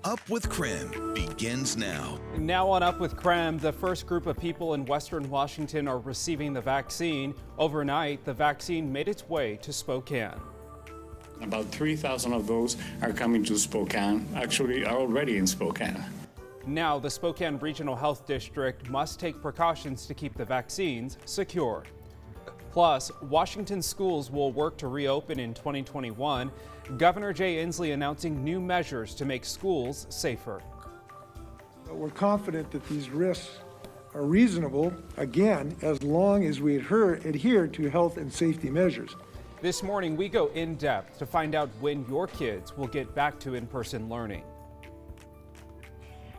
Up with KREM begins now. Now on Up with KREM, the first group of people in Western Washington are receiving the vaccine. Overnight, the vaccine made its way to Spokane. About 3,000 of those are coming to Spokane, actually are already in Spokane. Now, the Spokane Regional Health District must take precautions to keep the vaccines secure. Plus, Washington schools will work to reopen in 2021. Governor Jay Inslee announcing new measures to make schools safer. We're confident that these risks are reasonable, again, as long as we adhere to health and safety measures. This morning, we go in depth to find out when your kids will get back to in-person learning.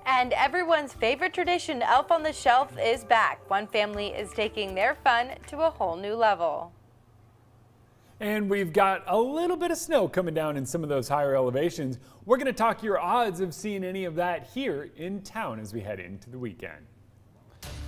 And everyone's favorite tradition, Elf on the Shelf, is back. One family is taking their fun to a whole new level. And we've got a little bit of snow coming down in some of those higher elevations. We're going to talk your odds of seeing any of that here in town as we head into the weekend.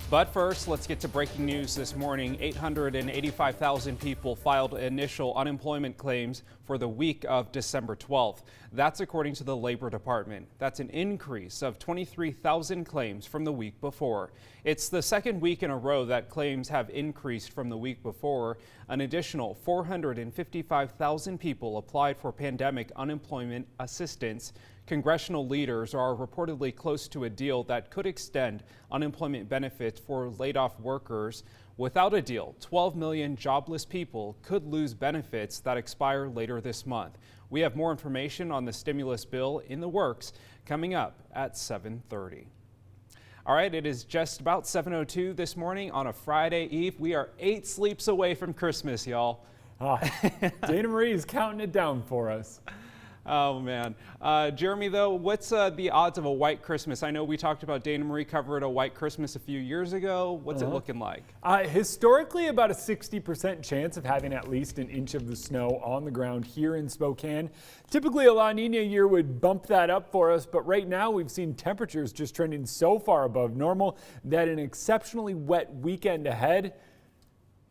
But first, let's get to breaking news this morning. 885,000 people filed initial unemployment claims for the week of December 12th. That's according to the Labor Department. That's an increase of 23,000 claims from the week before. It's the second week in a row that claims have increased from the week before. An additional 455,000 people applied for pandemic unemployment assistance. Congressional leaders are reportedly close to a deal that could extend unemployment benefits for laid-off workers. Without a deal, 12 million jobless people could lose benefits that expire later this month. We have more information on the stimulus bill in the works coming up at 7:30. All right, it is just about 7:02 this morning on a Friday Eve. We are 8 sleeps away from Christmas, y'all. Dana Marie is counting it down for us. Oh, man. Jeremy, though, what's the odds of a white Christmas? I know we talked about Dana Marie covered a white Christmas a few years ago. What's it looking like? Historically, about a 60% chance of having at least an inch of the snow on the ground here in Spokane. Typically, a La Nina year would bump that up for us, but right now we've seen temperatures just trending so far above normal that an exceptionally wet weekend ahead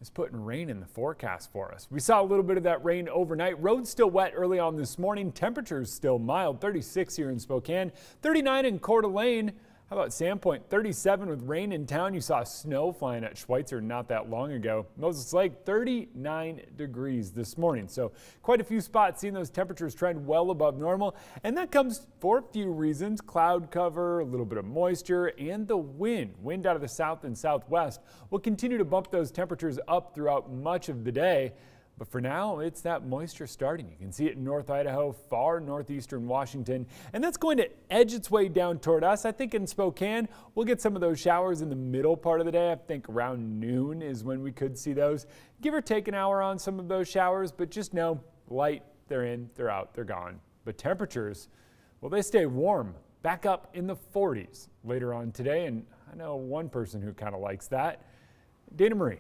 is putting rain in the forecast for us. We saw a little bit of that rain overnight. Roads still wet early on this morning. Temperatures still mild. 36 here in Spokane, 39 in Coeur d'Alene. How about Sandpoint? 37 with rain in town. You saw snow flying at Schweitzer not that long ago. Moses Lake, 39 degrees this morning. So quite a few spots seeing those temperatures trend well above normal. And that comes for a few reasons. Cloud cover, a little bit of moisture, and the wind. Wind out of the south and southwest will continue to bump those temperatures up throughout much of the day. But for now, it's that moisture starting. You can see it in North Idaho, far northeastern Washington, and that's going to edge its way down toward us. I think in Spokane, we'll get some of those showers in the middle part of the day. I think around noon is when we could see those. Give or take an hour on some of those showers, but just know light, they're in, they're out, they're gone. But temperatures, well, they stay warm, back up in the 40s later on today, and I know one person who kind of likes that. Dana Marie.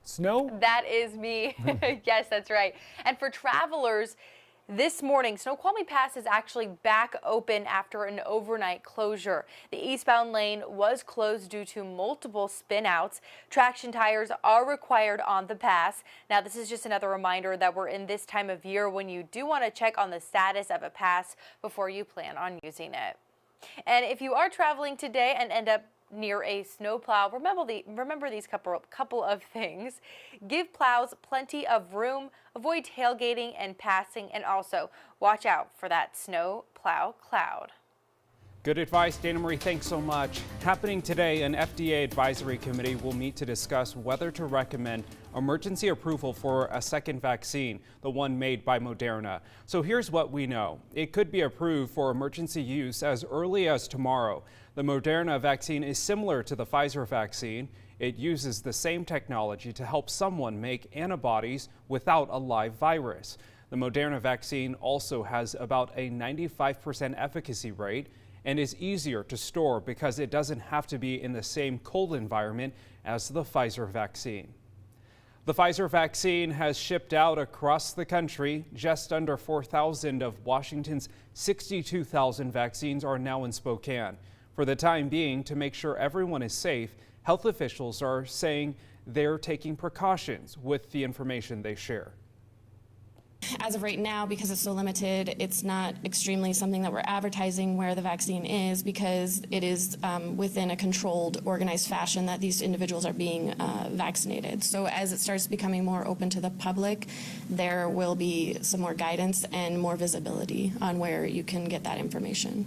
Snow? That is me. Yes, that's right. And for travelers, this morning, Snoqualmie Pass is actually back open after an overnight closure. The eastbound lane was closed due to multiple spinouts. Traction tires are required on the pass. Now, this is just another reminder that we're in this time of year when you do want to check on the status of a pass before you plan on using it. And if you are traveling today and end up near a snowplow, remember these couple of things. Give plows plenty of room, avoid tailgating and passing, and also watch out for that snow plow cloud. Good advice, Dana Marie. Thanks so much. Happening today, an FDA advisory committee will meet to discuss whether to recommend emergency approval for a second vaccine, the one made by Moderna. So here's what we know. It could be approved for emergency use as early as tomorrow. The Moderna vaccine is similar to the Pfizer vaccine. It uses the same technology to help someone make antibodies without a live virus. The Moderna vaccine also has about a 95% efficacy rate and is easier to store because it doesn't have to be in the same cold environment as the Pfizer vaccine. The Pfizer vaccine has shipped out across the country. Just under 4,000 of Washington's 62,000 vaccines are now in Spokane. For the time being, to make sure everyone is safe, health officials are saying they're taking precautions with the information they share. as of right now, because it's so limited, it's not extremely something that we're advertising where the vaccine is, because it is within a controlled, organized fashion that these individuals are being vaccinated. So as it starts becoming more open to the public, there will be some more guidance and more visibility on where you can get that information.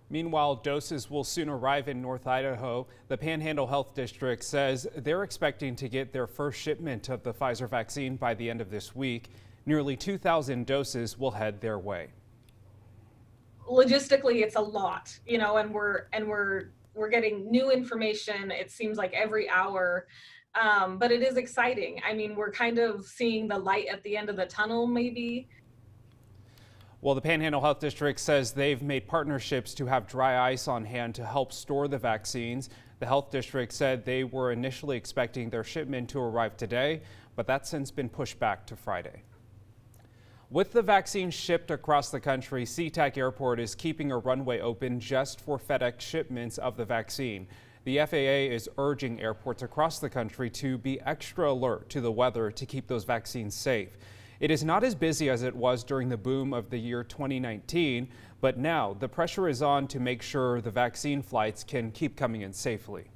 Meanwhile, doses will soon arrive in North Idaho. The Panhandle Health District says they're expecting to get their first shipment of the Pfizer vaccine by the end of this week. Nearly 2,000 doses will head their way. Logistically, it's a lot, you know, and we're getting new information. It seems like every hour, but it is exciting. I mean, we're kind of seeing the light at the end of the tunnel, maybe. Well, the Panhandle Health District says they've made partnerships to have dry ice on hand to help store the vaccines. The health district said they were initially expecting their shipment to arrive today, but that's since been pushed back to Friday. With the vaccine shipped across the country, SeaTac Airport is keeping a runway open just for FedEx shipments of the vaccine. The FAA is urging airports across the country to be extra alert to the weather to keep those vaccines safe. It is not as busy as it was during the boom of the year 2019, but now the pressure is on to make sure the vaccine flights can keep coming in safely.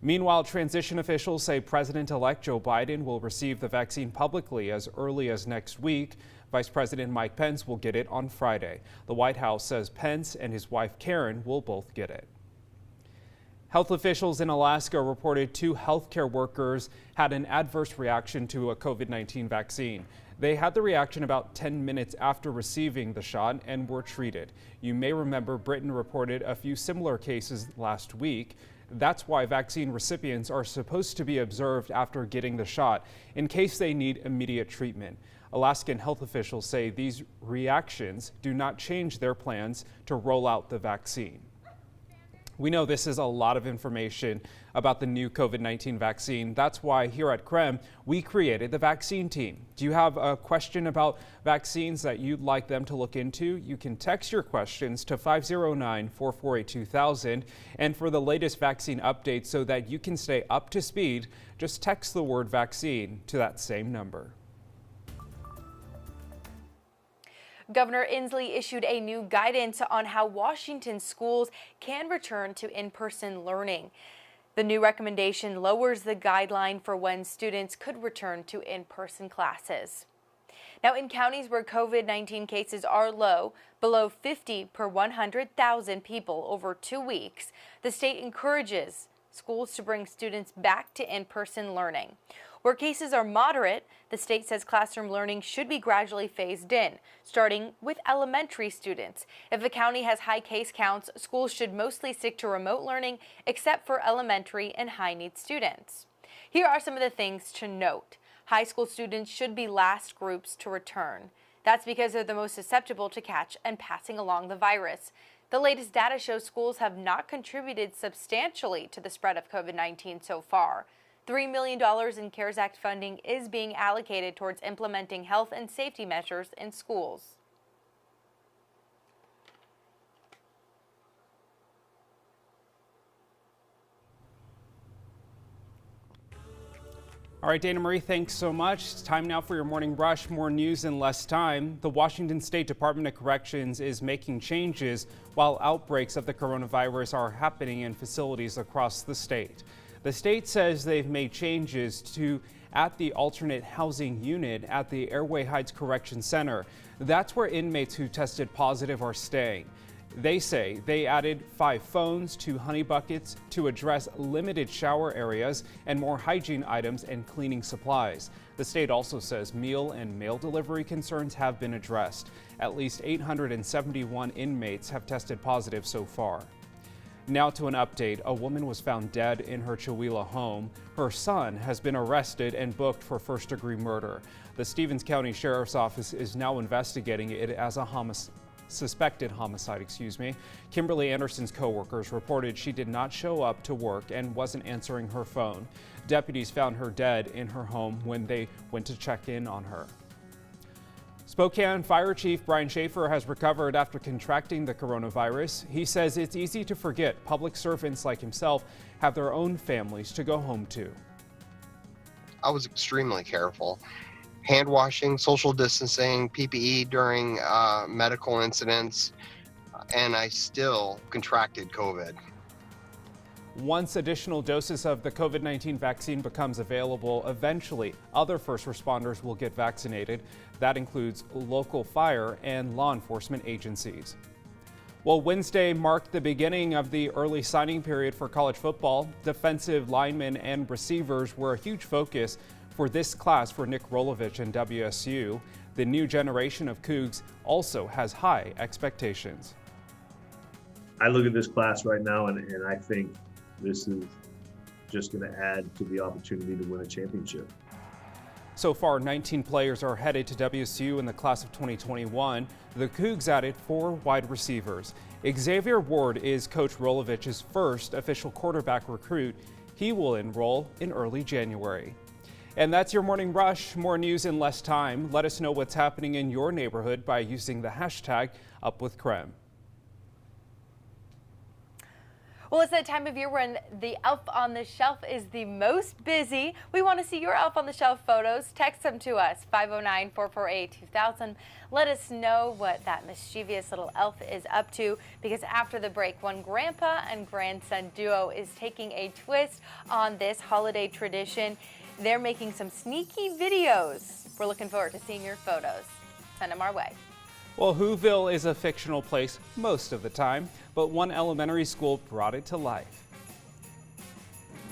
Meanwhile, transition officials say President-elect Joe Biden will receive the vaccine publicly as early as next week. Vice President Mike Pence will get it on Friday. The White House says Pence and his wife Karen will both get it. Health officials in Alaska reported 2 healthcare workers had an adverse reaction to a COVID-19 vaccine. They had the reaction about 10 minutes after receiving the shot and were treated. You may remember Britain reported a few similar cases last week. That's why vaccine recipients are supposed to be observed after getting the shot in case they need immediate treatment. Alaskan health officials say these reactions do not change their plans to roll out the vaccine. We know this is a lot of information about the new COVID-19 vaccine. That's why here at KREM, we created the vaccine team. Do you have a question about vaccines that you'd like them to look into? You can text your questions to 509-448-2000. And for the latest vaccine updates so that you can stay up to speed, just text the word vaccine to that same number. Governor Inslee issued a new guidance on how Washington schools can return to in-person learning. The new recommendation lowers the guideline for when students could return to in-person classes. Now, in counties where COVID-19 cases are low, below 50 per 100,000 people over 2 weeks, the state encourages schools to bring students back to in-person learning. Where cases are moderate, the state says classroom learning should be gradually phased in, starting with elementary students. If a county has high case counts, schools should mostly stick to remote learning, except for elementary and high-need students. Here are some of the things to note. High school students should be last groups to return. That's because they're the most susceptible to catch and passing along the virus. The latest data shows schools have not contributed substantially to the spread of COVID-19 so far. $3 million in CARES Act funding is being allocated towards implementing health and safety measures in schools. All right, Dana Marie, thanks so much. It's time now for your morning rush. More news in less time. The Washington State Department of Corrections is making changes while outbreaks of the coronavirus are happening in facilities across the state. The state says they've made changes at the alternate housing unit at the Airway Heights Correction Center. That's where inmates who tested positive are staying. They say they added 5 phones, 2 honey buckets to address limited shower areas and more hygiene items and cleaning supplies. The state also says meal and mail delivery concerns have been addressed. At least 871 inmates have tested positive so far. Now to an update. A woman was found dead in her Chewelah home. Her son has been arrested and booked for first-degree murder. The Stevens County Sheriff's Office is now investigating it as a suspected homicide. Kimberly Anderson's co-workers reported she did not show up to work and wasn't answering her phone. Deputies found her dead in her home when they went to check in on her. Spokane Fire Chief Brian Schaefer has recovered after contracting the coronavirus. He says it's easy to forget public servants like himself have their own families to go home to. I was extremely careful. hand washing, social distancing, PPE during medical incidents, and I still contracted COVID. Once additional doses of the COVID-19 vaccine becomes available, eventually other first responders will get vaccinated. That includes local fire and law enforcement agencies. Well, Wednesday marked the beginning of the early signing period for college football. Defensive linemen and receivers were a huge focus for this class for Nick Rolovich and WSU. The new generation of Cougs also has high expectations. I look at this class right now and I think this is just going to add to the opportunity to win a championship. So far, 19 players are headed to WSU in the class of 2021. The Cougs added 4 wide receivers. Xavier Ward is Coach Rolovich's first official quarterback recruit. He will enroll in early January. And that's your Morning Rush. More news in less time. Let us know what's happening in your neighborhood by using the hashtag #UpWithKREM. Well, it's that time of year when the elf on the shelf is the most busy. We want to see your elf on the shelf photos. Text them to us, 509-448-2000. Let us know what that mischievous little elf is up to, because after the break, one grandpa and grandson duo is taking a twist on this holiday tradition. They're making some sneaky videos. We're looking forward to seeing your photos. Send them our way. Well, Whoville is a fictional place most of the time, but one elementary school brought it to life.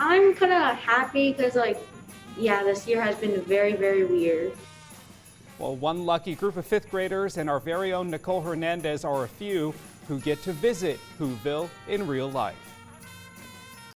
I'm kind of happy because, this year has been very, very weird. Well, one lucky group of 5th graders and our very own Nicole Hernandez are a few who get to visit Whoville in real life.